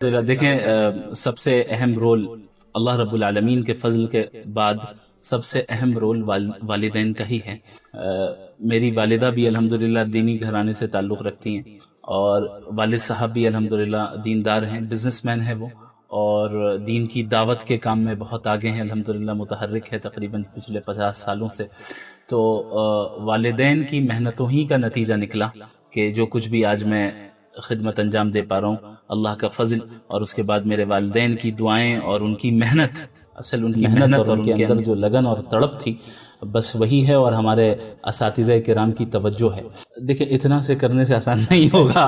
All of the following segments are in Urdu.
دیکھیں سب سے اہم رول اللہ رب العالمین کے فضل کے بعد سب سے اہم رول والدین کا ہی ہے۔ میری والدہ بھی الحمدللہ دینی گھرانے سے تعلق رکھتی ہیں، اور والد صاحب بھی الحمدللہ دیندار ہیں، بزنس مین ہیں وہ، اور دین کی دعوت کے کام میں بہت آگے ہیں الحمدللہ، متحرک ہے تقریباً پچھلے 50 سالوں سے۔ تو والدین کی محنتوں ہی کا نتیجہ نکلا کہ جو کچھ بھی آج میں خدمت انجام دے پا رہا ہوں، اللہ کا فضل اور اس کے بعد میرے والدین کی دعائیں اور ان کی محنت، اصل ان کی محنت اور ان کے اندر جو لگن اور تڑپ تھی، بس وہی ہے، اور ہمارے اساتذہ کرام کی توجہ ہے۔ دیکھیں اتنا سے کرنے سے آسان نہیں ہوگا،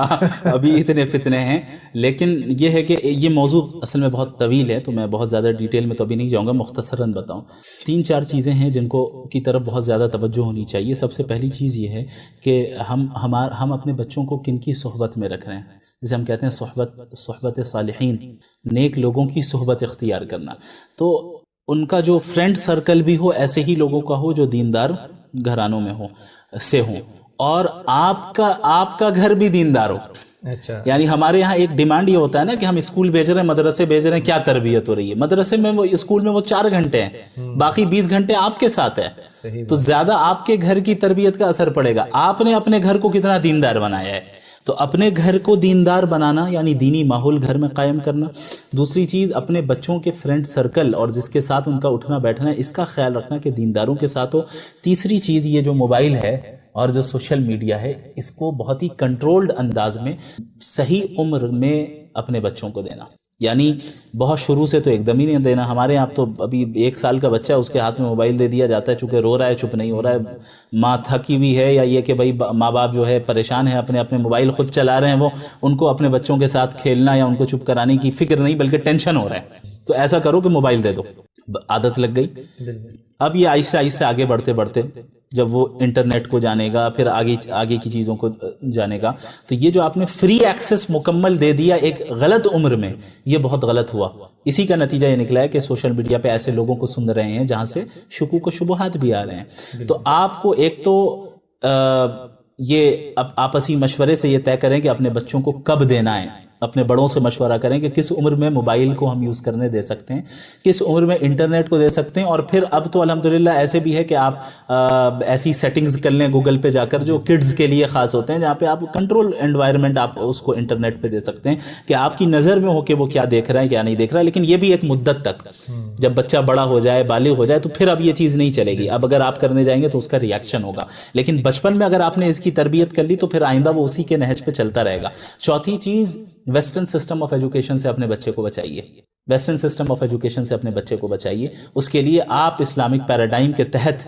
ابھی اتنے فتنے ہیں، لیکن یہ ہے کہ یہ موضوع اصل میں بہت طویل ہے، تو میں بہت زیادہ ڈیٹیل میں تو ابھی نہیں جاؤں گا، مختصراً بتاؤں۔ 3-4 چیزیں ہیں جن کو کی طرف بہت زیادہ توجہ ہونی چاہیے۔ سب سے پہلی چیز یہ ہے کہ ہم اپنے بچوں کو کن کی صحبت میں رکھ رہے ہیں، جسے ہم کہتے ہیں صحبت صالحین، نیک لوگوں کی صحبت اختیار کرنا۔ تو ان کا جو فرینڈ سرکل بھی ہو ایسے ہی لوگوں کا ہو جو دیندار گھرانوں میں ہوں، اور آپ کا گھر بھی دیندار ہو۔ اچھا، یعنی ہمارے یہاں ایک ڈیمانڈ یہ ہوتا ہے نا کہ ہم اسکول بھیج رہے ہیں، مدرسے بھیج رہے ہیں، کیا تربیت ہو رہی ہے؟ مدرسے میں وہ، اسکول میں وہ 4 گھنٹے ہیں، باقی 20 گھنٹے آپ کے ساتھ ہے، تو زیادہ آپ کے گھر کی تربیت کا اثر پڑے گا۔ آپ نے اپنے گھر کو کتنا دیندار بنایا ہے، تو اپنے گھر کو دیندار بنانا یعنی دینی ماحول گھر میں قائم کرنا۔ دوسری چیز، اپنے بچوں کے فرینڈ سرکل اور جس کے ساتھ ان کا اٹھنا بیٹھنا ہے، اس کا خیال رکھنا کہ دینداروں کے ساتھ ہو۔ تیسری چیز، یہ جو موبائل ہے اور جو سوشل میڈیا ہے، اس کو بہت ہی کنٹرولڈ انداز میں صحیح عمر میں اپنے بچوں کو دینا، یعنی بہت شروع سے تو ایک دم ہی نہیں دینا۔ ہمارے یہاں تو ابھی 1 سال کا بچہ ہے، اس کے ہاتھ میں موبائل دے دیا جاتا ہے، چونکہ رو رہا ہے، چپ نہیں ہو رہا ہے، ماں تھکی ہوئی ہے، یا یہ کہ بھائی ماں باپ جو ہے پریشان ہیں، اپنے موبائل خود چلا رہے ہیں، وہ ان کو اپنے بچوں کے ساتھ کھیلنا یا ان کو چپ کرانے کی فکر نہیں بلکہ ٹینشن ہو رہا ہے۔ تو ایسا کرو کہ موبائل دے دو، عادت لگ گئی۔ اب یہ آہستہ آہستہ آگے بڑھتے بڑھتے جب وہ انٹرنیٹ کو جانے گا، پھر آگے کی چیزوں کو جانے گا، تو یہ جو آپ نے فری ایکسس مکمل دے دیا ایک غلط عمر میں، یہ بہت غلط ہوا۔ اسی کا نتیجہ یہ نکلا ہے کہ سوشل میڈیا پہ ایسے لوگوں کو سن رہے ہیں جہاں سے شکوک و شبہات بھی آ رہے ہیں۔ تو آپ کو ایک تو یہ آپسی مشورے سے یہ طے کریں کہ اپنے بچوں کو کب دینا ہے، اپنے بڑوں سے مشورہ کریں کہ کس عمر میں موبائل کو ہم یوز کرنے دے سکتے ہیں، کس عمر میں انٹرنیٹ کو دے سکتے ہیں۔ اور پھر اب تو الحمدللہ ایسے بھی ہے کہ آپ ایسی سیٹنگز کر لیں گوگل پہ جا کر جو کڈز کے لیے خاص ہوتے ہیں، جہاں پہ آپ کنٹرول انوائرمنٹ آپ اس کو انٹرنیٹ پہ دے سکتے ہیں کہ آپ کی نظر میں ہو کہ وہ کیا دیکھ رہا ہے کیا نہیں دیکھ رہا ہے۔ لیکن یہ بھی ایک مدت تک، جب بچہ بڑا ہو جائے، بالغ ہو جائے، تو پھر اب یہ چیز نہیں چلے گی۔ اب اگر آپ کرنے جائیں گے تو اس کا ریئیکشن ہوگا، لیکن بچپن میں اگر آپ نے اس کی تربیت کر لی تو پھر آئندہ وہ اسی کے نہج پہ چلتا رہے گا۔ چوتھی چیز، ویسٹرن سسٹم آف ایجوکیشن سے اپنے بچے کو بچائیے، ویسٹرن سسٹم آف ایجوکیشن سے اپنے بچے کو بچائیے۔ اس کے لیے آپ اسلامک پیراڈائم کے تحت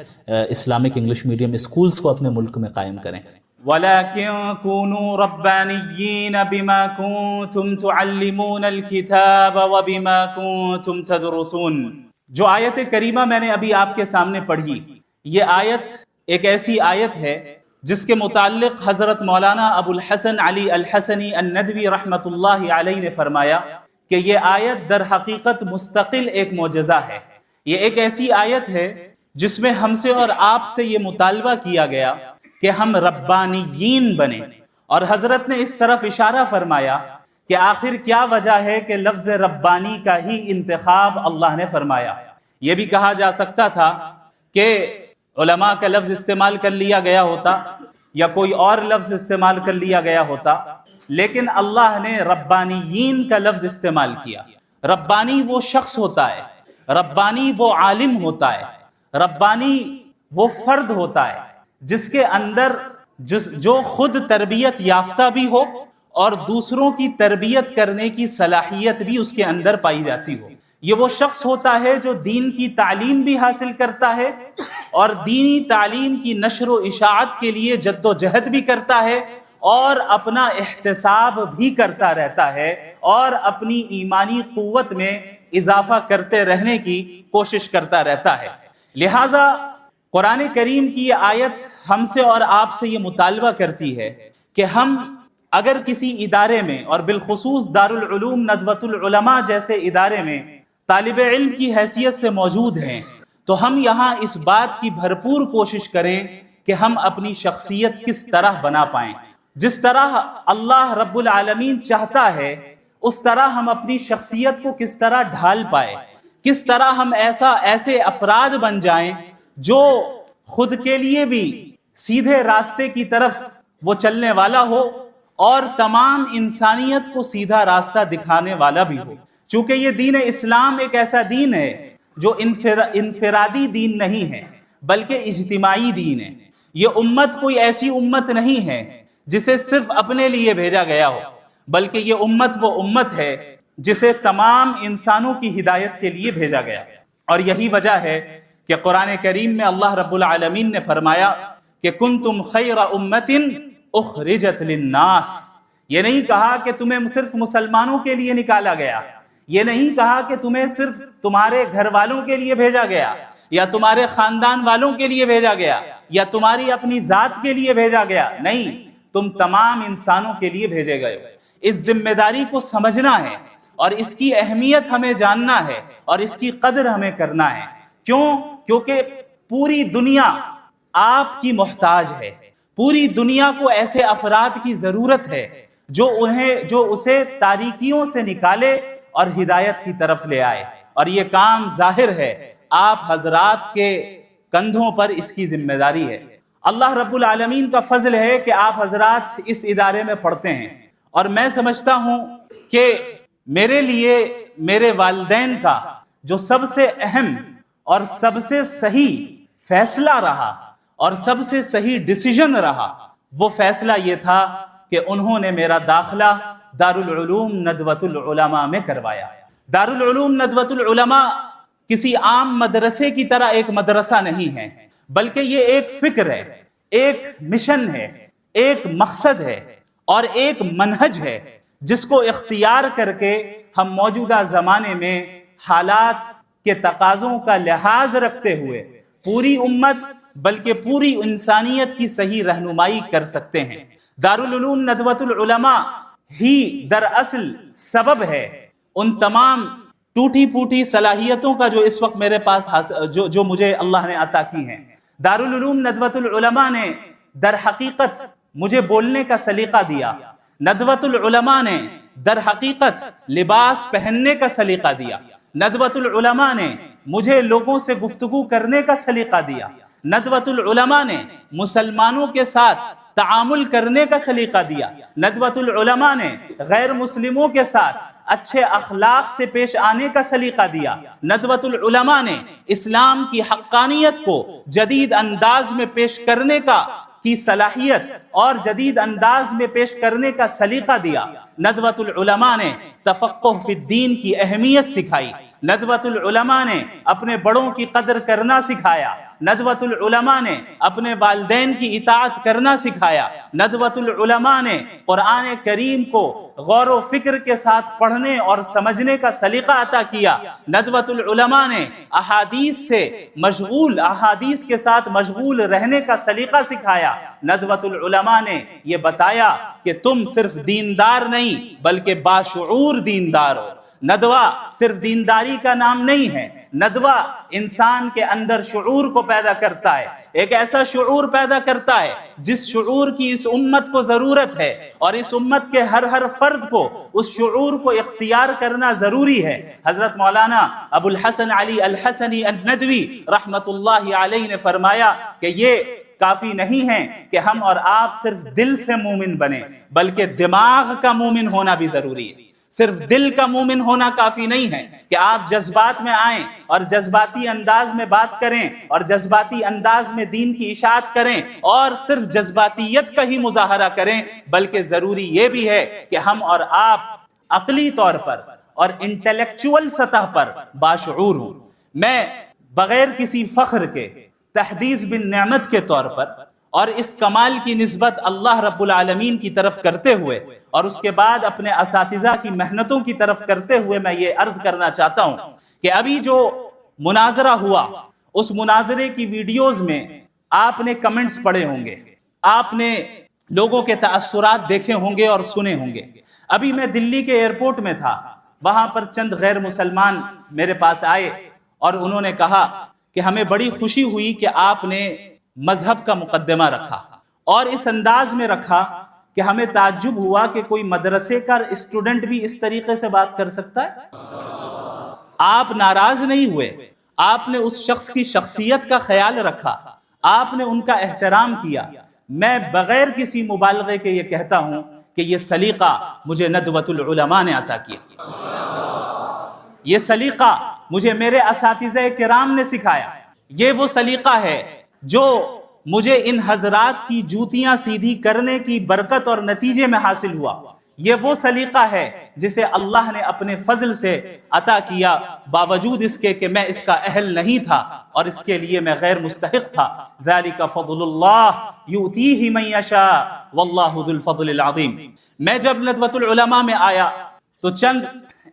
اسلامک انگلش میڈیم اسکولز کو اپنے ملک میں قائم کریں۔ وَلَكِن كُونُوا رَبَّانِيِّينَ بِمَا كُنتُمْ تُعَلِّمُونَ الْكِتَابَ وَبِمَا كُنتُمْ تَدْرُسُونَ۔ جو آیت کریمہ میں نے ابھی آپ کے سامنے پڑھی، یہ آیت ایک ایسی آیت ہے جس کے متعلق حضرت مولانا ابو الحسن علی الحسنی الندوی رحمۃ اللہ علیہ نے فرمایا کہ یہ آیت در حقیقت مستقل ایک معجزہ ہے۔ یہ ایک ایسی آیت ہے جس میں ہم سے اور آپ سے یہ مطالبہ کیا گیا کہ ہم ربانیین بنیں، اور حضرت نے اس طرف اشارہ فرمایا کہ آخر کیا وجہ ہے کہ لفظ ربانی کا ہی انتخاب اللہ نے فرمایا۔ یہ بھی کہا جا سکتا تھا کہ علماء کا لفظ استعمال کر لیا گیا ہوتا یا کوئی اور لفظ استعمال کر لیا گیا ہوتا، لیکن اللہ نے ربانیین کا لفظ استعمال کیا۔ ربانی وہ شخص ہوتا ہے، ربانی وہ عالم ہوتا ہے، ربانی وہ فرد ہوتا ہے جس کے اندر جو خود تربیت یافتہ بھی ہو اور دوسروں کی تربیت کرنے کی صلاحیت بھی اس کے اندر پائی جاتی ہو۔ یہ وہ شخص ہوتا ہے جو دین کی تعلیم بھی حاصل کرتا ہے اور دینی تعلیم کی نشر و اشاعت کے لیے جد و جہد بھی کرتا ہے، اور اپنا احتساب بھی کرتا رہتا ہے، اور اپنی ایمانی قوت میں اضافہ کرتے رہنے کی کوشش کرتا رہتا ہے۔ لہٰذا قرآن کریم کی یہ آیت ہم سے اور آپ سے یہ مطالبہ کرتی ہے کہ ہم اگر کسی ادارے میں، اور بالخصوص دارالعلوم ندوۃ العلماء جیسے ادارے میں طالب علم کی حیثیت سے موجود ہیں، تو ہم یہاں اس بات کی بھرپور کوشش کریں کہ ہم اپنی شخصیت کس طرح بنا پائیں۔ جس طرح اللہ رب العالمین چاہتا ہے اس طرح ہم اپنی شخصیت کو کس طرح ڈھال پائے، کس طرح ہم ایسے افراد بن جائیں جو خود کے لیے بھی سیدھے راستے کی طرف وہ چلنے والا ہو اور تمام انسانیت کو سیدھا راستہ دکھانے والا بھی ہو. چونکہ یہ دین اسلام ایک ایسا دین ہے جو انفرادی دین نہیں ہے بلکہ اجتماعی دین ہے. یہ امت کوئی ایسی امت نہیں ہے جسے صرف اپنے لیے بھیجا گیا ہو، بلکہ یہ امت وہ امت ہے جسے تمام انسانوں کی ہدایت کے لیے بھیجا گیا. اور یہی وجہ ہے کہ قرآن کریم میں اللہ رب العالمین نے فرمایا کہ کنتم خیر امت اخرجت للناس. یہ نہیں کہا کہ تمہیں صرف مسلمانوں کے لیے نکالا گیا، یہ نہیں کہا کہ تمہیں صرف تمہارے گھر والوں کے لیے بھیجا گیا یا تمہارے خاندان والوں کے لیے بھیجا گیا یا تمہاری اپنی ذات کے لیے بھیجا گیا. نہیں، تم تمام انسانوں کے لیے بھیجے گئے. اس ذمہ داری کو سمجھنا ہے اور اس کی اہمیت ہمیں جاننا ہے اور اس کی قدر ہمیں کرنا ہے. کیونکہ پوری دنیا آپ کی محتاج ہے. پوری دنیا کو ایسے افراد کی ضرورت ہے جو اسے تاریکیوں سے نکالے اور ہدایت کی طرف لے آئے. اور یہ کام ظاہر ہے آپ حضرات کے کندھوں پر اس کی ذمہ داری ہے. اللہ رب العالمین کا فضل ہے کہ آپ حضرات اس ادارے میں پڑھتے ہیں، اور میں سمجھتا ہوں کہ میرے لیے میرے والدین کا جو سب سے اہم اور سب سے صحیح فیصلہ رہا اور سب سے صحیح ڈیسیژن رہا، وہ فیصلہ یہ تھا کہ انہوں نے میرا داخلہ دارالعلوم ندوۃ العلماء میں کروایا. دارالعلوم ندوۃ العلماء کسی عام مدرسے کی طرح ایک مدرسہ نہیں ہے، بلکہ یہ ایک فکر ہے، ایک مشن ہے، ایک مقصد ہے اور ایک منہج ہے جس کو اختیار کر کے ہم موجودہ زمانے میں حالات کے تقاضوں کا لحاظ رکھتے ہوئے پوری امت بلکہ پوری انسانیت کی صحیح رہنمائی کر سکتے ہیں. دارالعلوم ندوۃ العلماء ہی دراصل سبب ہے ان تمام ٹوٹی پھوٹی صلاحیتوں کا جو اس وقت میرے پاس جو مجھے اللہ نے عطا کی ہیں. دارالعلوم ندوۃ العلماء نے در حقیقت مجھے بولنے کا سلیقہ دیا. ندوۃ العلماء نے در حقیقت لباس پہننے کا سلیقہ دیا. ندوۃ العلماء نے مجھے لوگوں سے گفتگو کرنے کا سلیقہ دیا. ندوۃ العلماء نے مسلمانوں کے ساتھ تعامل کرنے کا سلیقہ دیا. ندوۃ العلماء نے غیر مسلموں کے ساتھ اچھے اخلاق سے پیش آنے کا سلیقہ دیا. ندوۃ العلماء نے اسلام کی حقانیت کو جدید انداز میں پیش کرنے کی صلاحیت اور جدید انداز میں پیش کرنے کا سلیقہ دیا. ندوۃ العلماء نے تفقہ فی الدین کی اہمیت سکھائی. ندوۃ العلماء نے اپنے بڑوں کی قدر کرنا سکھایا. ندوۃ العلماء نے اپنے والدین کی اطاعت کرنا سکھایا. ندوۃ العلماء نے قرآن کریم کو غور و فکر کے ساتھ پڑھنے اور سمجھنے کا سلیقہ عطا کیا. ندوۃ العلماء نے احادیث کے ساتھ مشغول رہنے کا سلیقہ سکھایا. ندوۃ العلماء نے یہ بتایا کہ تم صرف دیندار نہیں بلکہ باشعور دیندار ہو. ندوہ صرف دینداری کا نام نہیں ہے، ندوہ انسان کے اندر شعور کو پیدا کرتا ہے، ایک ایسا شعور پیدا کرتا ہے جس شعور کی اس امت کو ضرورت ہے اور اس امت کے ہر فرد کو اس شعور کو اختیار کرنا ضروری ہے. حضرت مولانا ابو الحسن علی الحسنی الندوی رحمت اللہ علیہ نے فرمایا کہ یہ کافی نہیں ہے کہ ہم اور آپ صرف دل سے مومن بنیں بلکہ دماغ کا مومن ہونا بھی ضروری ہے. صرف دل کا مومن ہونا کافی نہیں ہے کہ آپ جذبات میں آئیں اور جذباتی انداز میں بات کریں اور جذباتی انداز میں دین کی اشاعت کریں اور صرف جذباتیت کا ہی مظاہرہ کریں، بلکہ ضروری یہ بھی ہے کہ ہم اور آپ عقلی طور پر اور انٹلیکچول سطح پر باشعور ہوں. میں بغیر کسی فخر کے تحدیث بن نعمت کے طور پر اور اس کمال کی نسبت اللہ رب العالمین کی طرف کرتے ہوئے اور اس کے بعد اپنے اساتذہ کی محنتوں کی طرف کرتے ہوئے میں یہ عرض کرنا چاہتا ہوں کہ ابھی جو مناظرہ ہوا اس مناظرے کی ویڈیوز میں آپ نے کمنٹس پڑھے ہوں گے، آپ نے لوگوں کے تاثرات دیکھے ہوں گے اور سنے ہوں گے. ابھی میں دلی کے ایئرپورٹ میں تھا، وہاں پر چند غیر مسلمان میرے پاس آئے اور انہوں نے کہا کہ ہمیں بڑی خوشی ہوئی کہ آپ نے مذہب کا مقدمہ رکھا اور اس انداز میں رکھا کہ ہمیں تعجب ہوا کہ کوئی مدرسے کا اسٹوڈنٹ بھی اس طریقے سے بات کر سکتا ہے۔ آپ ناراض نہیں ہوئے، آپ نے اس شخص کی شخصیت کا خیال رکھا، آپ نے ان کا احترام کیا۔ میں بغیر کسی مبالغے کے یہ کہتا ہوں کہ یہ سلیقہ مجھے ندوۃ العلماء نے عطا کیا، یہ سلیقہ مجھے میرے اساتذہ کرام نے سکھایا، یہ وہ سلیقہ ہے جو مجھے ان حضرات کی جوتیاں سیدھی کرنے کی برکت اور نتیجے میں حاصل ہوا، یہ وہ سلیقہ ہے جسے اللہ نے اپنے فضل سے عطا کیا، باوجود اس کے کہ میں اس کا اہل نہیں تھا اور اس کے لیے میں غیر مستحق تھا۔ ذالک فضل اللہ یؤتیہ من یشاء واللہ ذو الفضل العظیم۔ میں جب ندوۃ العلماء میں آیا تو چند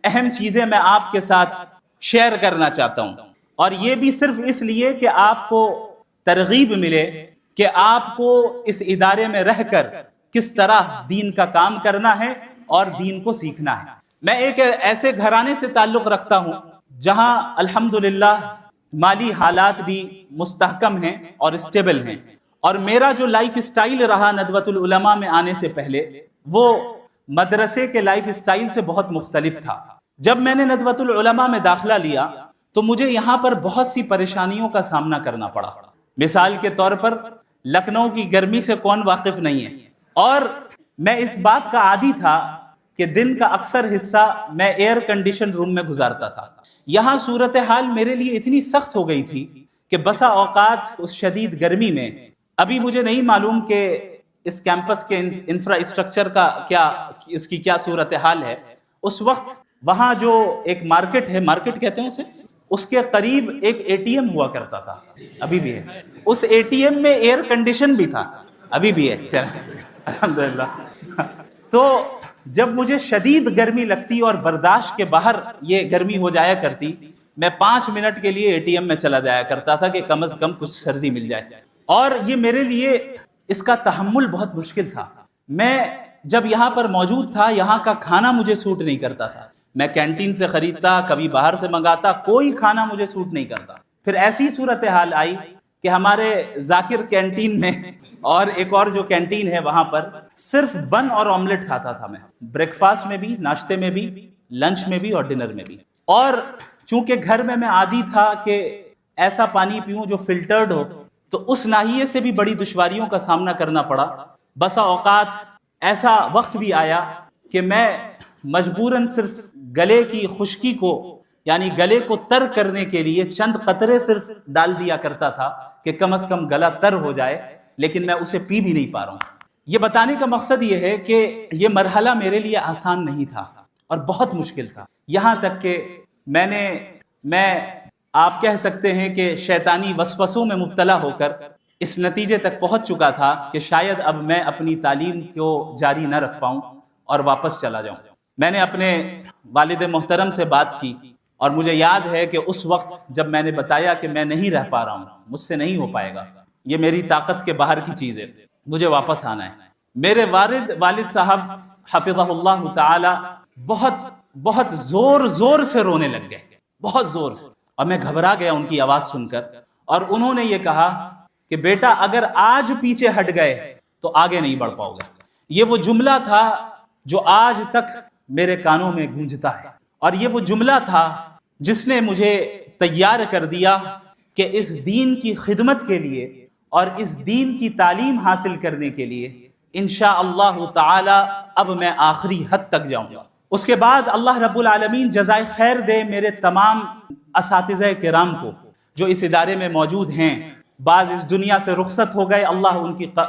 اہم چیزیں میں آپ کے ساتھ شیئر کرنا چاہتا ہوں، اور یہ بھی صرف اس لیے کہ آپ کو ترغیب ملے کہ آپ کو اس ادارے میں رہ کر کس طرح دین کا کام کرنا ہے اور دین کو سیکھنا ہے۔ میں ایک ایسے گھرانے سے تعلق رکھتا ہوں جہاں الحمدللہ مالی حالات بھی مستحکم ہیں اور اسٹیبل ہیں، اور میرا جو لائف اسٹائل رہا ندوۃ العلماء میں آنے سے پہلے وہ مدرسے کے لائف اسٹائل سے بہت مختلف تھا۔ جب میں نے ندوۃ العلماء میں داخلہ لیا تو مجھے یہاں پر بہت سی پریشانیوں کا سامنا کرنا پڑا۔ مثال کے طور پر لکھنؤ کی گرمی سے کون واقف نہیں ہے، اور میں اس بات کا عادی تھا کہ دن کا اکثر حصہ میں ایئر کنڈیشن روم میں گزارتا تھا۔ یہاں صورتحال میرے لیے اتنی سخت ہو گئی تھی کہ بسا اوقات اس شدید گرمی میں، ابھی مجھے نہیں معلوم کہ اس کیمپس کے انفراسٹرکچر کا کیا، اس کی کیا صورتحال ہے، اس وقت وہاں جو ایک مارکیٹ ہے، مارکیٹ کہتے ہیں اسے، اس کے قریب ایک اے ٹی ایم ہوا کرتا تھا، ابھی بھی ہے، اس اے ٹی ایم میں ایئر کنڈیشن بھی تھا، ابھی بھی ہے، الحمدللہ۔ تو جب مجھے شدید گرمی لگتی اور برداشت کے باہر یہ گرمی ہو جایا کرتی، میں 5 منٹ کے لیے اے ٹی ایم میں چلا جایا کرتا تھا کہ کم از کم کچھ سردی مل جائے، اور یہ میرے لیے اس کا تحمل بہت مشکل تھا۔ میں جب یہاں پر موجود تھا، یہاں کا کھانا مجھے سوٹ نہیں کرتا تھا، میں کینٹین سے خریدتا، کبھی باہر سے منگاتا، کوئی کھانا مجھے سوٹ نہیں کرتا۔ پھر ایسی صورتحال آئی کہ ہمارے ذاکر کینٹین میں اور ایک اور جو کینٹین ہے وہاں پر صرف بن اور آملیٹ کھاتا تھا میں، بریک فاسٹ میں بھی، ناشتے میں بھی، لنچ میں بھی اور ڈنر میں بھی۔ اور چونکہ گھر میں عادی تھا کہ ایسا پانی پیوں جو فلٹرڈ ہو، تو اس ناحیے سے بھی بڑی دشواریوں کا سامنا کرنا پڑا۔ بسا اوقات ایسا وقت بھی آیا کہ میں مجبوراً صرف گلے کی خشکی کو، یعنی گلے کو تر کرنے کے لیے چند قطرے صرف ڈال دیا کرتا تھا کہ کم از کم گلا تر ہو جائے، لیکن میں اسے پی بھی نہیں پا رہا ہوں۔ یہ بتانے کا مقصد یہ ہے کہ یہ مرحلہ میرے لیے آسان نہیں تھا اور بہت مشکل تھا، یہاں تک کہ میں آپ کہہ سکتے ہیں کہ شیطانی وسوسوں میں مبتلا ہو کر اس نتیجے تک پہنچ چکا تھا کہ شاید اب میں اپنی تعلیم کو جاری نہ رکھ پاؤں اور واپس چلا جاؤں۔ میں نے اپنے والد محترم سے بات کی، اور مجھے یاد ہے کہ اس وقت جب میں نے بتایا کہ میں نہیں رہ پا رہا ہوں، مجھ سے نہیں ہو پائے گا، یہ میری طاقت کے باہر کی چیز ہے، مجھے واپس آنا ہے، میرے والد صاحب حفظہ اللہ تعالی بہت زور سے رونے لگ گئے، بہت زور سے، اور میں گھبرا گیا ان کی آواز سن کر، اور انہوں نے یہ کہا کہ بیٹا اگر آج پیچھے ہٹ گئے تو آگے نہیں بڑھ پاؤ گے۔ یہ وہ جملہ تھا جو آج تک میرے کانوں میں گونجتا ہے، اور یہ وہ جملہ تھا جس نے مجھے تیار کر دیا کہ اس دین کی خدمت کے لیے اور اس دین کی تعلیم حاصل کرنے کے لیے انشاءاللہ تعالی اب میں آخری حد تک جاؤں گا۔ اس کے بعد اللہ رب العالمین جزائے خیر دے میرے تمام اساتذہ کرام کو جو اس ادارے میں موجود ہیں، بعض اس دنیا سے رخصت ہو گئے، اللہ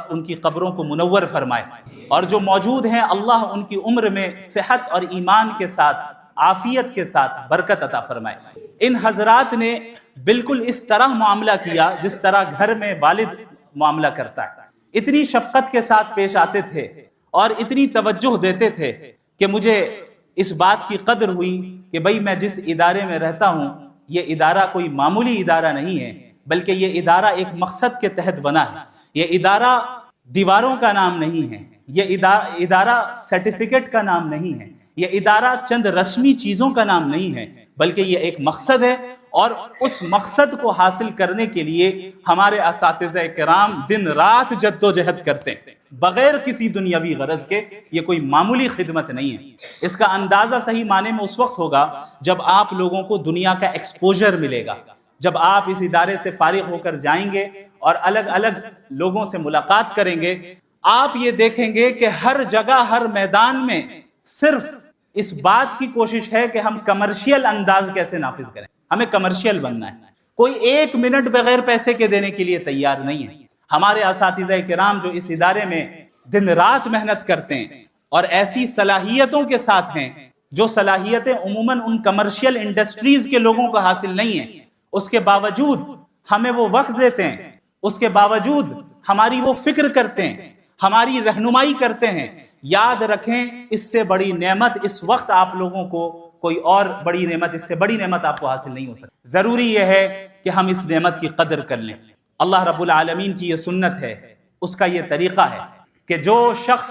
ان کی قبروں کو منور فرمائے، اور جو موجود ہیں اللہ ان کی عمر میں صحت اور ایمان کے ساتھ، عافیت کے ساتھ برکت عطا فرمائے۔ ان حضرات نے بالکل اس طرح معاملہ کیا جس طرح گھر میں والد معاملہ کرتا ہے، اتنی شفقت کے ساتھ پیش آتے تھے اور اتنی توجہ دیتے تھے کہ مجھے اس بات کی قدر ہوئی کہ بھئی میں جس ادارے میں رہتا ہوں یہ ادارہ کوئی معمولی ادارہ نہیں ہے، بلکہ یہ ادارہ ایک مقصد کے تحت بنا ہے۔ یہ ادارہ دیواروں کا نام نہیں ہے، یہ ادارہ سرٹیفکیٹ کا نام نہیں ہے، یہ ادارہ چند رسمی چیزوں کا نام نہیں ہے، بلکہ یہ ایک مقصد ہے، اور اس مقصد کو حاصل کرنے کے لیے ہمارے اساتذہ کرام دن رات جد و جہد کرتے ہیں۔ بغیر کسی دنیاوی غرض کے. یہ کوئی معمولی خدمت نہیں ہے. اس کا اندازہ صحیح معنی میں اس وقت ہوگا جب آپ لوگوں کو دنیا کا ایکسپوجر ملے گا، جب آپ اس ادارے سے فارغ ہو کر جائیں گے اور الگ الگ لوگوں سے ملاقات کریں گے. آپ یہ دیکھیں گے کہ ہر جگہ ہر میدان میں صرف اس بات کی کوشش ہے کہ ہم کمرشل انداز کیسے نافذ کریں. ہمیں کمرشل بننا ہے. کوئی ایک منٹ بغیر پیسے کے دینے کے لیے تیار نہیں ہے. ہمارے اساتذہ کرام جو اس ادارے میں دن رات محنت کرتے ہیں اور ایسی صلاحیتوں کے ساتھ ہیں جو صلاحیتیں عموماً ان کمرشل انڈسٹریز کے لوگوں کو حاصل نہیں ہیں، اس کے باوجود ہمیں وہ وقت دیتے ہیں، اس کے باوجود ہماری وہ فکر کرتے ہیں، ہماری رہنمائی کرتے ہیں. یاد رکھیں اس سے بڑی نعمت اس وقت آپ لوگوں کو کوئی اور بڑی نعمت، اس سے بڑی نعمت آپ کو حاصل نہیں ہو سکتی. ضروری یہ ہے کہ ہم اس نعمت کی قدر کر لیں. اللہ رب العالمین کی یہ سنت ہے، اس کا یہ طریقہ ہے کہ جو شخص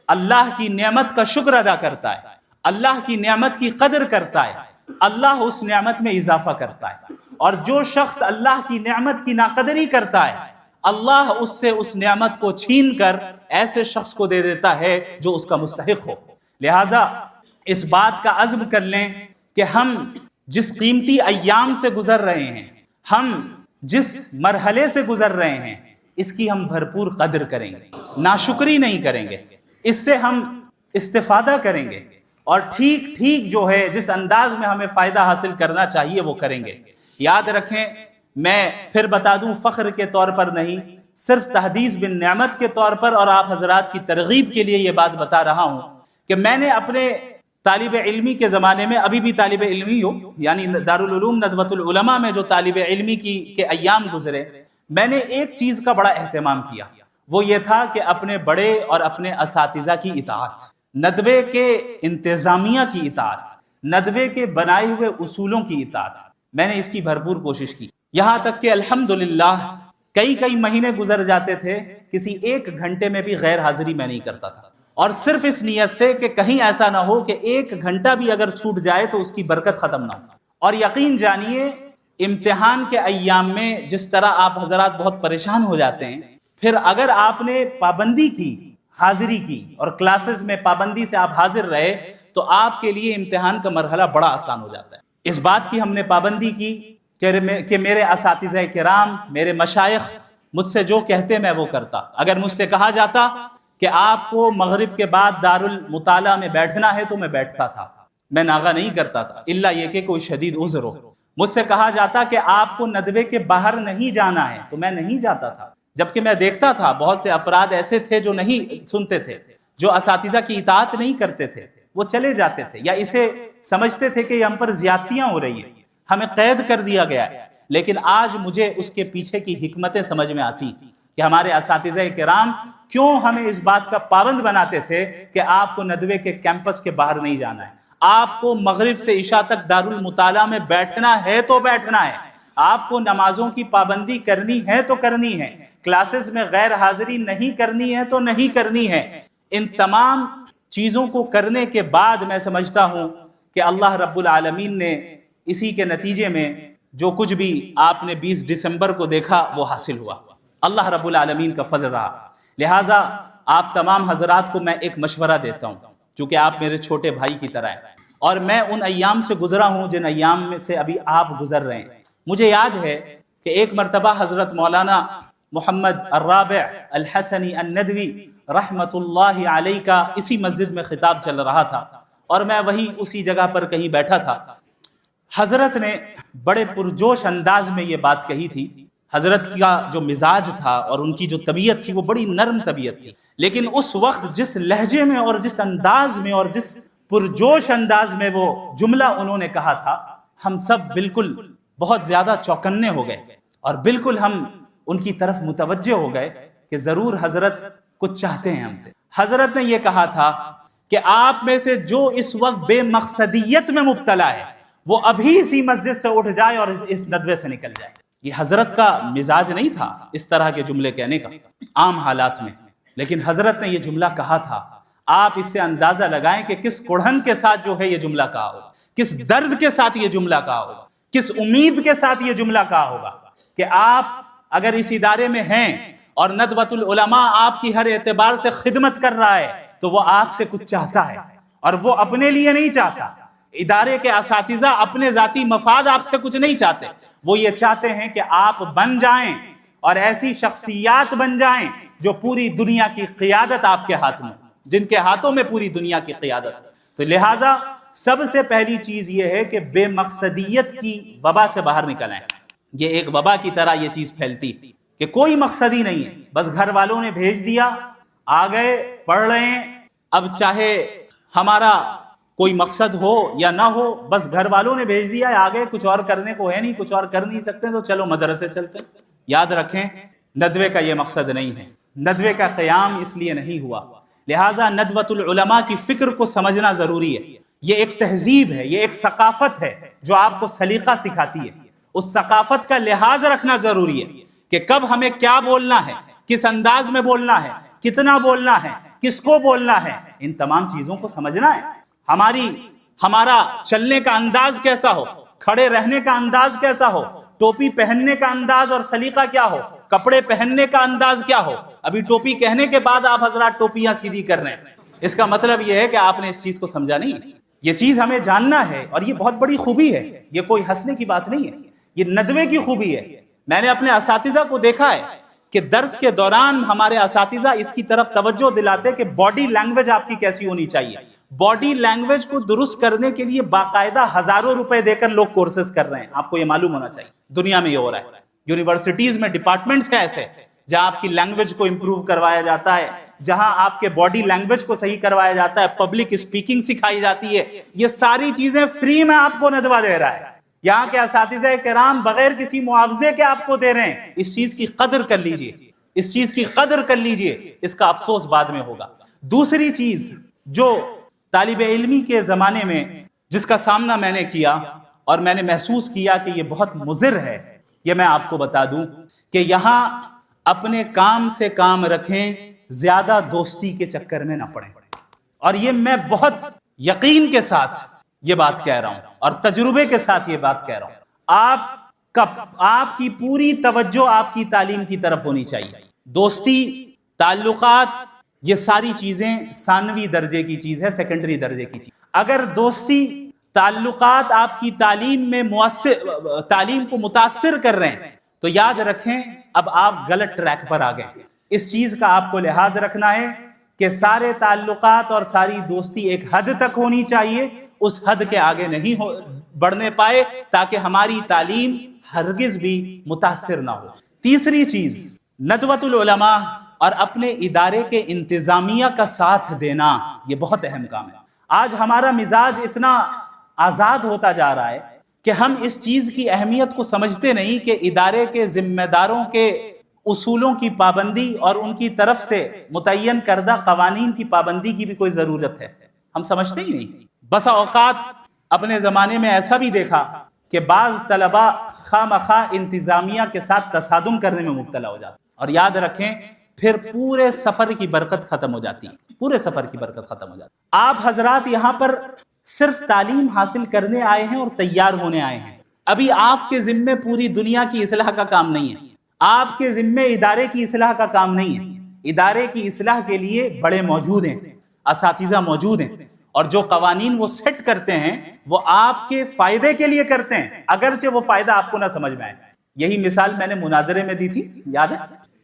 اللہ کی نعمت کا شکر ادا کرتا ہے، اللہ کی نعمت کی قدر کرتا ہے، اللہ اس نعمت میں اضافہ کرتا ہے. اور جو شخص اللہ کی نعمت کی ناقدری کرتا ہے، اللہ اس سے اس نعمت کو چھین کر ایسے شخص کو دے دیتا ہے جو اس کا مستحق ہو. لہٰذا اس بات کا عزم کر لیں کہ ہم جس قیمتی ایام سے گزر رہے ہیں، ہم جس مرحلے سے گزر رہے ہیں، اس کی ہم بھرپور قدر کریں گے، ناشکری نہیں کریں گے، اس سے ہم استفادہ کریں گے اور ٹھیک ٹھیک جو ہے جس انداز میں ہمیں فائدہ حاصل کرنا چاہیے وہ کریں گے. یاد رکھیں، میں پھر بتا دوں، فخر کے طور پر نہیں، صرف تحدیث بن نعمت کے طور پر اور آپ حضرات کی ترغیب کے لیے یہ بات بتا رہا ہوں کہ میں نے اپنے طالب علمی کے زمانے میں، ابھی بھی طالب علمی ہوں، یعنی دارالعلوم ندوۃ العلماء میں جو طالب علمی کے ایام گزرے، میں نے ایک چیز کا بڑا اہتمام کیا. وہ یہ تھا کہ اپنے بڑے اور اپنے اساتذہ کی اطاعت، ندوے کے انتظامیہ کی اطاعت، ندوے کے بنائے ہوئے اصولوں کی اطاعت. میں نے اس کی بھرپور کوشش کی، یہاں تک کہ الحمدللہ کئی مہینے گزر جاتے تھے، کسی ایک گھنٹے میں بھی غیر حاضری میں نہیں کرتا تھا، اور صرف اس نیت سے کہ کہیں ایسا نہ ہو کہ ایک گھنٹہ بھی اگر چھوٹ جائے تو اس کی برکت ختم نہ ہو. اور یقین جانیے امتحان کے ایام میں جس طرح آپ حضرات بہت پریشان ہو جاتے ہیں، پھر اگر آپ نے پابندی کی، حاضری کی اور کلاسز میں پابندی سے آپ حاضر رہے تو آپ کے لیے امتحان کا مرحلہ بڑا آسان ہو جاتا ہے. اس بات کی ہم نے پابندی کی کہ میرے اساتذہ کرام، میرے مشائخ مجھ سے جو کہتے میں وہ کرتا. اگر مجھ سے کہا جاتا کہ آپ کو مغرب کے بعد دارالمطالعہ میں بیٹھنا ہے تو میں بیٹھتا تھا، میں ناغہ نہیں کرتا تھا، الا یہ کہ کوئی شدید عذر ہو. مجھ سے کہا جاتا کہ آپ کو ندوے کے باہر نہیں جانا ہے تو میں نہیں جاتا تھا، جبکہ میں دیکھتا تھا بہت سے افراد ایسے تھے جو نہیں سنتے تھے، جو اساتذہ کی اطاعت نہیں کرتے تھے، وہ چلے جاتے تھے یا اسے سمجھتے تھے کہ ہم پر زیادتیاں ہو رہی ہیں، ہمیں قید کر دیا گیا ہے. لیکن آج مجھے اس کے پیچھے کی حکمتیں سمجھ میں آتی کہ ہمارے اساتذہ کرام کیوں ہمیں اس بات کا پابند بناتے تھے کہ آپ کو ندوے کے کیمپس کے باہر نہیں جانا ہے، آپ کو مغرب سے عشاء تک دارالمطالعہ میں بیٹھنا ہے تو بیٹھنا ہے، آپ کو نمازوں کی پابندی کرنی ہے تو کرنی ہے، کلاسز میں غیر حاضری نہیں کرنی ہے تو نہیں کرنی ہے. ان تمام چیزوں کو کرنے کے بعد میں سمجھتا ہوں کہ اللہ رب العالمین نے اسی کے نتیجے میں جو کچھ بھی آپ نے 20 دسمبر کو دیکھا وہ حاصل ہوا، اللہ رب العالمین کا فضل رہا. لہٰذا آپ تمام حضرات کو میں ایک مشورہ دیتا ہوں، چونکہ آپ میرے چھوٹے بھائی کی طرح ہیں اور میں ان ایام سے گزرا ہوں جن ایام میں سے ابھی آپ گزر رہے ہیں. مجھے یاد ہے کہ ایک مرتبہ حضرت مولانا محمد الرابع الحسنی الندوی رحمت اللہ علیہ کا اسی مسجد میں خطاب چل رہا تھا اور میں وہی اسی جگہ پر کہیں بیٹھا تھا. حضرت نے بڑے پرجوش انداز میں یہ بات کہی تھی. حضرت کا جو مزاج تھا اور ان کی جو طبیعت تھی وہ بڑی نرم طبیعت تھی، لیکن اس وقت جس لہجے میں اور جس انداز میں اور جس پرجوش انداز میں وہ جملہ انہوں نے کہا تھا، ہم سب بالکل بہت زیادہ چوکنے ہو گئے اور بالکل ہم ان کی طرف متوجہ ہو گئے کہ ضرور حضرت کچھ چاہتے ہیں ہم سے. حضرت نے یہ کہا تھا کہ آپ میں سے جو اس وقت بے مقصدیت میں مبتلا ہے وہ ابھی اسی مسجد سے اٹھ جائے اور اس ندوے سے نکل جائے. یہ حضرت کا مزاج نہیں تھا اس طرح کے جملے کہنے کا عام حالات میں، لیکن حضرت نے یہ جملہ کہا تھا. آپ اس سے اندازہ لگائیں کہ کس کڑھن کے ساتھ جو ہے یہ جملہ کہا ہوگا، کس درد کے ساتھ یہ جملہ کہا ہوگا، کس امید کے ساتھ یہ جملہ کہا ہوگا کہ آپ اگر اس ادارے میں ہیں اور ندوۃ العلماء آپ کی ہر اعتبار سے خدمت کر رہا ہے تو وہ آپ سے کچھ چاہتا ہے، اور وہ اپنے لیے نہیں چاہتا۔ ادارے کے اساتذہ اپنے ذاتی مفاد آپ سے کچھ نہیں چاہتے، وہ یہ چاہتے ہیں کہ آپ بن جائیں اور ایسی شخصیات بن جائیں جو پوری دنیا کی قیادت آپ کے ہاتھ میں، جن کے ہاتھوں میں پوری دنیا کی قیادت ہے۔ تو لہٰذا سب سے پہلی چیز یہ ہے کہ بے مقصدیت کی وبا سے باہر نکل آئیں۔ یہ ایک وبا کی طرح یہ چیز پھیلتی کہ کوئی مقصد ہی نہیں ہے، بس گھر والوں نے بھیج دیا، آ گئے، پڑھ رہے ہیں، اب چاہے ہمارا کوئی مقصد ہو یا نہ ہو، بس گھر والوں نے بھیج دیا، آ گئے، کچھ اور کرنے کو ہے نہیں، کچھ اور کر نہیں سکتے تو چلو مدرسے چلتے۔ یاد رکھیں ندوے کا یہ مقصد نہیں ہے، ندوے کا قیام اس لیے نہیں ہوا، لہٰذا ندوۃ العلماء کی فکر کو سمجھنا ضروری ہے۔ یہ ایک تہذیب ہے، یہ ایک ثقافت ہے جو آپ کو سلیقہ سکھاتی ہے۔ اس ثقافت کا لحاظ رکھنا ضروری ہے کہ کب ہمیں کیا بولنا ہے، کس انداز میں بولنا ہے، کتنا بولنا ہے، کس کو بولنا ہے، ان تمام چیزوں کو سمجھنا ہے۔ ہمارا چلنے کا انداز کیسا ہو، کھڑے رہنے کا انداز کیسا ہو، ٹوپی پہننے کا انداز اور سلیقہ کیا ہو، کپڑے پہننے کا انداز کیا ہو۔ ابھی ٹوپی کہنے کے بعد آپ حضرات ٹوپیاں سیدھی کر رہے ہیں، اس کا مطلب یہ ہے کہ آپ نے اس چیز کو سمجھا نہیں۔ یہ چیز ہمیں جاننا ہے، اور یہ بہت بڑی خوبی ہے، یہ کوئی ہنسنے کی بات نہیں ہے، یہ ندوے کی خوبی ہے۔ میں نے اپنے اساتذہ کو دیکھا ہے کہ درس کے دوران ہمارے اساتذہ اس کی طرف توجہ دلاتے کہ باڈی لینگویج آپ کی کیسی ہونی چاہیے۔ باڈی لینگویج کو درست کرنے کے لیے باقاعدہ ہزاروں روپے دے کر لوگ کورسز کر رہے ہیں، آپ کو یہ معلوم ہونا چاہیے۔ دنیا میں یہ ہو رہا ہے، یونیورسٹیز میں ڈپارٹمنٹس ہیں ایسے جہاں آپ کی لینگویج کو امپروو کروایا جاتا ہے، جہاں آپ کے باڈی لینگویج کو صحیح کروایا جاتا ہے، پبلک اسپیکنگ سکھائی جاتی ہے۔ یہ ساری چیزیں فری میں آپ کو ندوہ دے رہا ہے، یہاں کے اساتذہ کرام بغیر کسی معاوضے کے آپ کو دے رہے ہیں۔ اس چیز کی قدر کر لیجئے، اس چیز کی قدر کر لیجئے، اس کا افسوس بعد میں ہوگا۔ دوسری چیز جو طالب علمی کے زمانے میں جس کا سامنا میں نے کیا اور میں نے محسوس کیا کہ یہ بہت مضر ہے، یہ میں آپ کو بتا دوں کہ یہاں اپنے کام سے کام رکھیں، زیادہ دوستی کے چکر میں نہ پڑیں۔ اور یہ میں بہت یقین کے ساتھ یہ بات کہہ رہا ہوں اور تجربے کے ساتھ یہ بات کہہ رہا ہوں۔ آپ کی پوری توجہ آپ کی تعلیم کی طرف ہونی چاہیے۔ دوستی، تعلقات، یہ ساری چیزیں ثانوی درجے کی چیز ہے، سیکنڈری درجے کی چیز۔ اگر دوستی، تعلقات آپ کی تعلیم کو متاثر کر رہے ہیں تو یاد رکھیں اب آپ غلط ٹریک پر آ گئے۔ اس چیز کا آپ کو لحاظ رکھنا ہے کہ سارے تعلقات اور ساری دوستی ایک حد تک ہونی چاہیے، اس حد کے آگے نہیں بڑھنے پائے تاکہ ہماری تعلیم ہرگز بھی متاثر نہ ہو۔ تیسری چیز، ندوۃ العلماء اور اپنے ادارے کے انتظامیہ کا ساتھ دینا، یہ بہت اہم کام ہے۔ آج ہمارا مزاج اتنا آزاد ہوتا جا رہا ہے کہ ہم اس چیز کی اہمیت کو سمجھتے نہیں کہ ادارے کے ذمہ داروں کے اصولوں کی پابندی اور ان کی طرف سے متعین کردہ قوانین کی پابندی کی بھی کوئی ضرورت ہے، ہم سمجھتے ہی نہیں۔ بسا اوقات اپنے زمانے میں ایسا بھی دیکھا کہ بعض طلباء خواہ مخواہ انتظامیہ کے ساتھ تصادم کرنے میں مبتلا ہو جاتے، اور یاد رکھیں پھر پورے سفر کی برکت ختم ہو جاتی ہے، پورے سفر کی برکت ختم ہو جاتی ہے۔ آپ حضرات یہاں پر صرف تعلیم حاصل کرنے آئے ہیں اور تیار ہونے آئے ہیں، ابھی آپ کے ذمے پوری دنیا کی اصلاح کا کام نہیں ہے، آپ کے ذمے ادارے کی اصلاح کا کام نہیں ہے۔ ادارے کی اصلاح کے لیے بڑے موجود ہیں، اساتذہ موجود ہیں، اور جو قوانین وہ سیٹ کرتے ہیں وہ آپ کے فائدے کے لیے کرتے ہیں، اگرچہ وہ فائدہ آپ کو نہ سمجھ میں آئے۔ یہی مثال میں نے مناظرے میں دی تھی، یاد ہے؟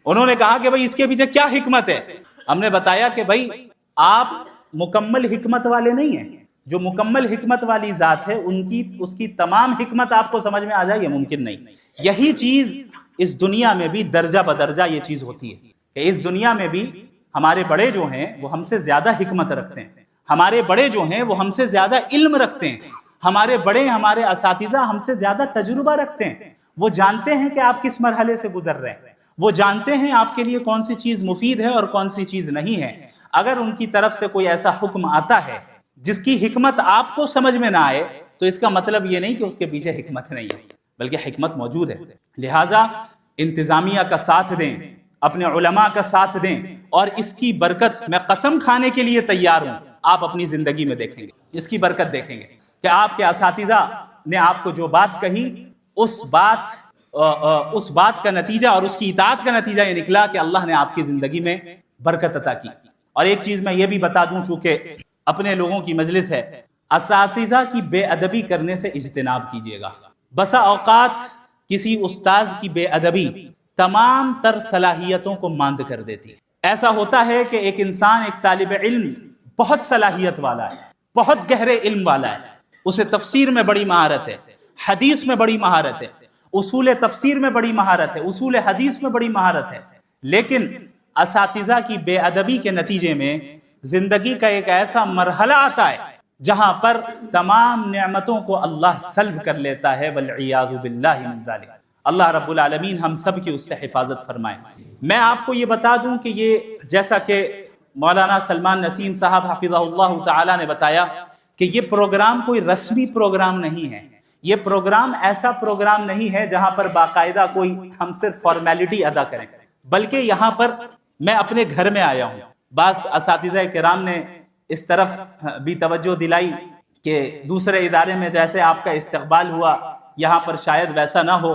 انہوں نے کہا کہ بھائی اس کے پیچھے کیا حکمت ہے؟ ہم نے بتایا کہ بھائی آپ مکمل حکمت والے نہیں ہیں، جو مکمل حکمت والی ذات ہے اس کی تمام حکمت آپ کو سمجھ میں آ جائے یہ ممکن نہیں۔ یہی چیز اس دنیا میں بھی درجہ بدرجہ یہ چیز ہوتی ہے کہ اس دنیا میں بھی ہمارے بڑے جو ہیں وہ ہم سے زیادہ حکمت رکھتے ہیں، ہمارے بڑے جو ہیں وہ ہم سے زیادہ علم رکھتے ہیں، ہمارے بڑے، ہمارے اساتذہ ہم سے زیادہ تجربہ رکھتے ہیں، وہ جانتے ہیں کہ آپ کس مرحلے سے گزر رہے ہیں، وہ جانتے ہیں آپ کے لیے کون سی چیز مفید ہے اور کون سی چیز نہیں ہے۔ اگر ان کی طرف سے کوئی ایسا حکم آتا ہے جس کی حکمت آپ کو سمجھ میں نہ آئے تو اس کا مطلب یہ نہیں کہ اس کے پیچھے حکمت نہیں ہے، بلکہ حکمت موجود ہے۔ لہٰذا انتظامیہ کا ساتھ دیں، اپنے علماء کا ساتھ دیں، اور اس کی برکت میں قسم کھانے کے لیے تیار ہوں، آپ اپنی زندگی میں دیکھیں گے، اس کی برکت دیکھیں گے کہ آپ کے اساتذہ نے آپ کو جو بات کہی اس بات اس بات کا نتیجہ اور اس کی اطاعت کا نتیجہ یہ نکلا کہ اللہ نے آپ کی زندگی میں برکت عطا کی۔ اور ایک چیز میں یہ بھی بتا دوں، چونکہ اپنے لوگوں کی مجلس ہے، اساتذہ کی بے ادبی کرنے سے اجتناب کیجیے گا۔ بسا اوقات کسی استاذ کی بے ادبی تمام تر صلاحیتوں کو ماند کر دیتی ہے۔ ایسا ہوتا ہے کہ ایک انسان، ایک طالب علم بہت صلاحیت والا ہے، بہت گہرے علم والا ہے، اسے تفسیر میں بڑی مہارت ہے، حدیث میں بڑی مہارت ہے، اصول تفسیر میں بڑی مہارت ہے، اصول حدیث میں بڑی مہارت ہے، لیکن اساتذہ کی بے ادبی کے نتیجے میں زندگی کا ایک ایسا مرحلہ آتا ہے جہاں پر تمام نعمتوں کو اللہ سلب کر لیتا ہے، والعیاذ باللہ من ذالک۔ اللہ رب العالمین ہم سب کی اس سے حفاظت فرمائے۔ میں آپ کو یہ بتا دوں کہ یہ جیسا کہ مولانا سلمان نسیم صاحب حفظہ اللہ تعالی نے بتایا کہ یہ پروگرام کوئی رسمی پروگرام نہیں ہے، یہ پروگرام ایسا پروگرام نہیں ہے جہاں پر باقاعدہ کوئی ہم صرف فارمیلٹی ادا کریں، بلکہ یہاں پر میں اپنے گھر میں آیا ہوں۔ بعض اساتذہ کرام نے اس طرف بھی توجہ دلائی کہ دوسرے ادارے میں جیسے آپ کا استقبال ہوا یہاں پر شاید ویسا نہ ہو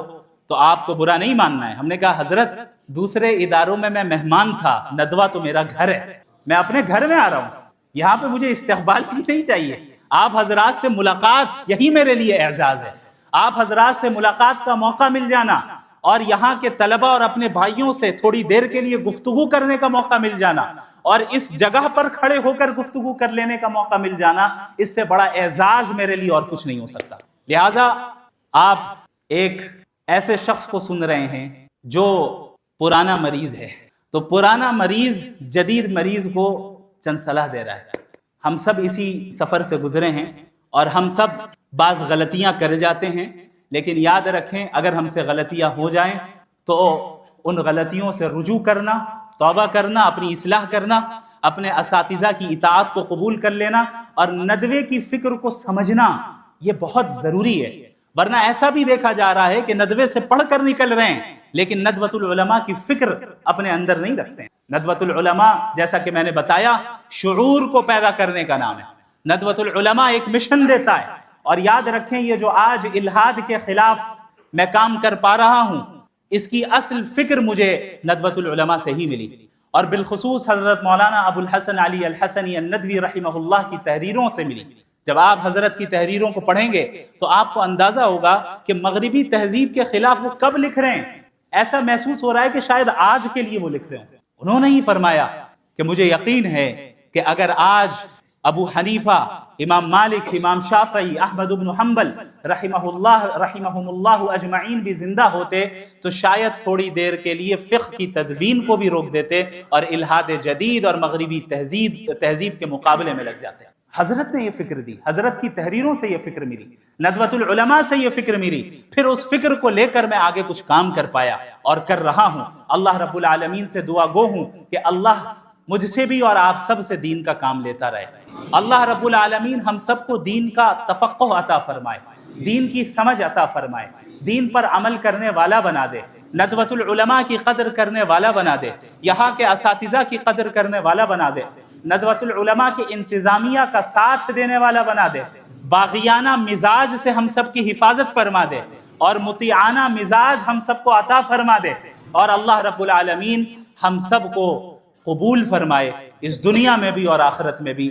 تو آپ کو برا نہیں ماننا ہے۔ ہم نے کہا حضرت دوسرے اداروں میں مہمان تھا، ندوہ تو میرا گھر ہے، میں اپنے گھر میں آ رہا ہوں، یہاں پہ مجھے استقبال بھی نہیں چاہیے۔ آپ حضرات سے ملاقات یہی میرے لیے اعزاز ہے، آپ حضرات سے ملاقات کا موقع مل جانا اور یہاں کے طلبہ اور اپنے بھائیوں سے تھوڑی دیر کے لیے گفتگو کرنے کا موقع مل جانا اور اس جگہ پر کھڑے ہو کر گفتگو کر لینے کا موقع مل جانا، اس سے بڑا اعزاز میرے لیے اور کچھ نہیں ہو سکتا۔ لہٰذا آپ ایک ایسے شخص کو سن رہے ہیں جو پرانا مریض ہے، تو پرانا مریض جدید مریض کو چند صلاح دے رہا ہے۔ ہم سب اسی سفر سے گزرے ہیں اور ہم سب بعض غلطیاں کر جاتے ہیں، لیکن یاد رکھیں اگر ہم سے غلطیاں ہو جائیں تو ان غلطیوں سے رجوع کرنا، توبہ کرنا، اپنی اصلاح کرنا، اپنے اساتذہ کی اطاعت کو قبول کر لینا اور ندوے کی فکر کو سمجھنا یہ بہت ضروری ہے۔ ورنہ ایسا بھی دیکھا جا رہا ہے کہ ندوے سے پڑھ کر نکل رہے ہیں لیکن ندوۃ العلماء کی فکر اپنے اندر نہیں رکھتے ہیں۔ ندوۃ العلماء جیسا کہ میں نے بتایا شعور کو پیدا کرنے کا نام ہے۔ ندوۃ العلماء ایک مشن دیتا ہے، اور یاد رکھیں یہ جو آج الحاد کے خلاف میں کام کر پا رہا ہوں اس کی اصل فکر مجھے ندوۃ العلماء سے ہی ملی، اور بالخصوص حضرت مولانا ابو الحسن علی الحسنی الندوی رحمہ اللہ کی تحریروں سے ملی۔ جب آپ حضرت کی تحریروں کو پڑھیں گے تو آپ کو اندازہ ہوگا کہ مغربی تہذیب کے خلاف وہ کب لکھ رہے ہیں۔ ایسا محسوس ہو رہا ہے کہ شاید آج کے لیے وہ لکھ رہے ہیں۔ انہوں نے ہی فرمایا کہ مجھے یقین ہے کہ اگر آج ابو حنیفہ، امام مالک، امام شافعی، احمد بن حنبل رحمہم اللہ اجمعین بھی زندہ ہوتے تو شاید تھوڑی دیر کے لیے فقہ کی تدوین کو بھی روک دیتے اور الحاد جدید اور مغربی تہذیب کے مقابلے میں لگ جاتے۔ حضرت نے یہ فکر دی، حضرت کی تحریروں سے یہ فکر ملی، ندوۃ العلماء سے یہ فکر ملی، پھر اس فکر کو لے کر میں آگے کچھ کام کر پایا اور کر رہا ہوں۔ اللہ رب العالمین سے دعا گو ہوں کہ اللہ مجھ سے بھی اور آپ سب سے دین کا کام لیتا رہے۔ اللہ رب العالمین ہم سب کو دین کا تفقہ عطا فرمائے، دین کی سمجھ عطا فرمائے، دین پر عمل کرنے والا بنا دے، ندوۃ العلماء کی قدر کرنے والا بنا دے، یہاں کے اساتذہ کی قدر کرنے والا بنا دے، ندوۃ العلماء کی انتظامیہ کا ساتھ دینے والا بنا دے، باغیانہ مزاج سے ہم سب کی حفاظت فرما دے اور مطیعانہ مزاج ہم سب کو عطا فرما دے، اور اللہ رب العالمین ہم سب کو قبول فرمائے اس دنیا میں بھی اور آخرت میں بھی۔